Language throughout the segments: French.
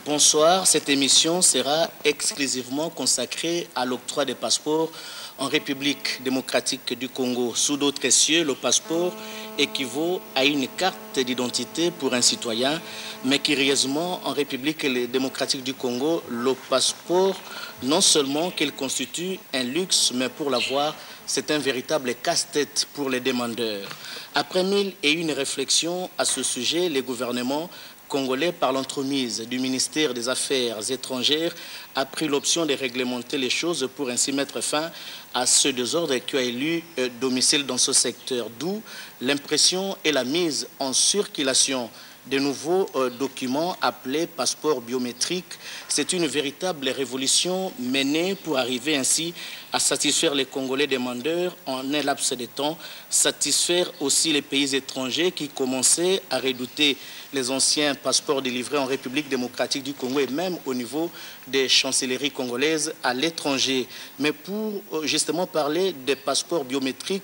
Bonsoir, cette émission sera exclusivement consacrée à l'octroi des passeports en République démocratique du Congo. Sous d'autres cieux, le passeport équivaut à une carte d'identité pour un citoyen, mais curieusement, en République démocratique du Congo, le passeport, non seulement qu'il constitue un luxe, mais pour l'avoir, c'est un véritable casse-tête pour les demandeurs. Après 1001 réflexions à ce sujet, les gouvernements congolais, par l'entremise du ministère des Affaires étrangères, a pris l'option de réglementer les choses pour ainsi mettre fin à ce désordre qui a élu domicile dans ce secteur, d'où l'impression et la mise en circulation de nouveaux documents appelés passeports biométriques. C'est une véritable révolution menée pour arriver ainsi à satisfaire les Congolais demandeurs en un laps de temps, satisfaire aussi les pays étrangers qui commençaient à redouter les anciens passeports délivrés en République démocratique du Congo et même au niveau des chancelleries congolaises à l'étranger. Mais pour justement parler des passeports biométriques,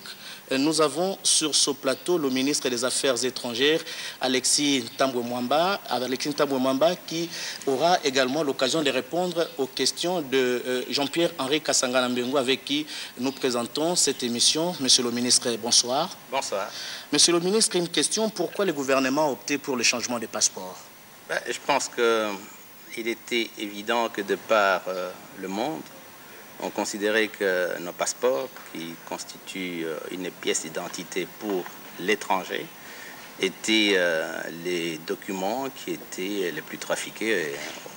nous avons sur ce plateau le ministre des Affaires étrangères, Alexis Ntambwe-Mwamba, qui aura également l'occasion de répondre aux questions de Jean-Pierre-Henri Kasangana Mbengu, avec qui nous présentons cette émission. Monsieur le ministre, bonsoir. Bonsoir. Monsieur le ministre, une question. Pourquoi le gouvernement a opté pour le changement de passeport? Je pense qu'il était évident que de par le monde, on considérait que nos passeports, qui constituent une pièce d'identité pour l'étranger, étaient les documents qui étaient les plus trafiqués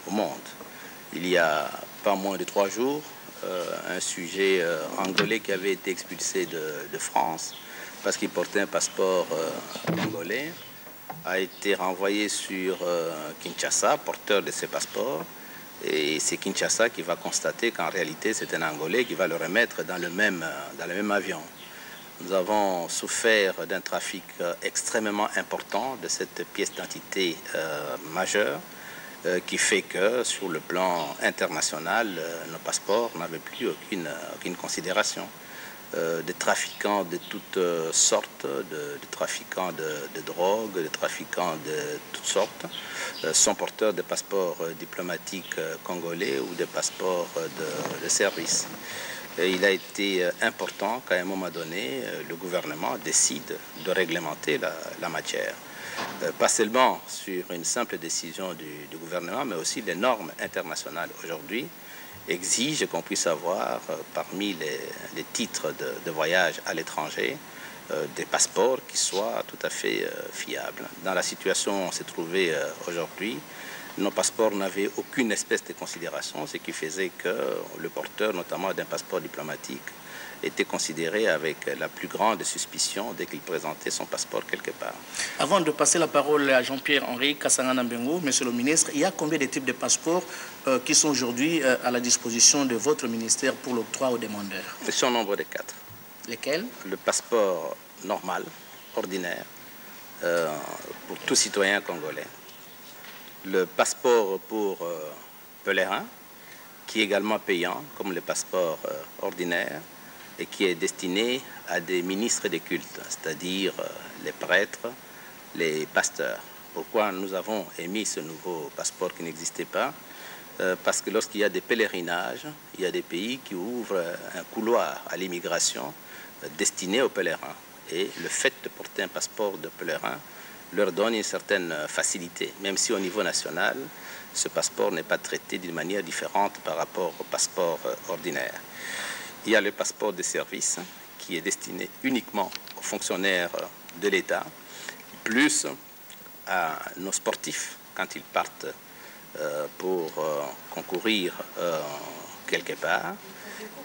au monde. Il y a pas moins de 3 jours, un sujet angolais qui avait été expulsé de France parce qu'il portait un passeport angolais a été renvoyé sur Kinshasa, porteur de ces passeports. Et c'est Kinshasa qui va constater qu'en réalité, c'est un Angolais qui va le remettre dans le même avion. Nous avons souffert d'un trafic extrêmement important de cette pièce d'identité majeure qui fait que, sur le plan international, nos passeports n'avaient plus aucune considération. Des trafiquants de toutes sortes, de trafiquants de drogue, de trafiquants de toutes sortes, sont porteurs de passeports diplomatiques congolais ou de passeports de service. Et il a été important qu'à un moment donné, le gouvernement décide de réglementer la matière. Pas seulement sur une simple décision du gouvernement, mais aussi les normes internationales aujourd'hui exige qu'on puisse avoir parmi les titres de voyage à l'étranger des passeports qui soient tout à fait fiables. Dans la situation où on s'est trouvé aujourd'hui, nos passeports n'avaient aucune espèce de considération, ce qui faisait que le porteur, notamment d'un passeport diplomatique, était considéré avec la plus grande suspicion dès qu'il présentait son passeport quelque part. Avant de passer la parole à Jean-Pierre-Henri Kasangana Mbengu, monsieur le ministre, il y a combien de types de passeports qui sont aujourd'hui à la disposition de votre ministère pour l'octroi aux demandeurs? Ils sont au nombre de 4. Lesquels? Le passeport normal, ordinaire, pour tout citoyen congolais. Le passeport pour pèlerin, qui est également payant, comme le passeport ordinaire, et qui est destiné à des ministres des cultes, c'est-à-dire les prêtres, les pasteurs. Pourquoi nous avons émis ce nouveau passeport qui n'existait pas? Parce que lorsqu'il y a des pèlerinages, il y a des pays qui ouvrent un couloir à l'immigration destiné aux pèlerins. Et le fait de porter un passeport de pèlerin leur donne une certaine facilité, même si au niveau national, ce passeport n'est pas traité d'une manière différente par rapport au passeport ordinaire. Il y a le passeport de service qui est destiné uniquement aux fonctionnaires de l'État, plus à nos sportifs quand ils partent pour concourir quelque part,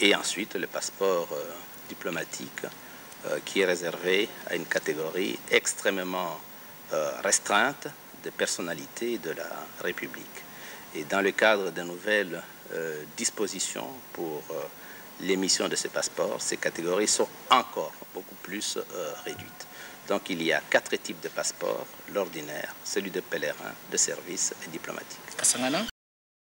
et ensuite le passeport diplomatique qui est réservé à une catégorie extrêmement restreinte de personnalités de la République. Et dans le cadre de nouvelles dispositions pour l'émission de ces passeports, ces catégories sont encore beaucoup plus réduites. Donc il y a 4 types de passeports, l'ordinaire, celui de pèlerin, de service et diplomatique.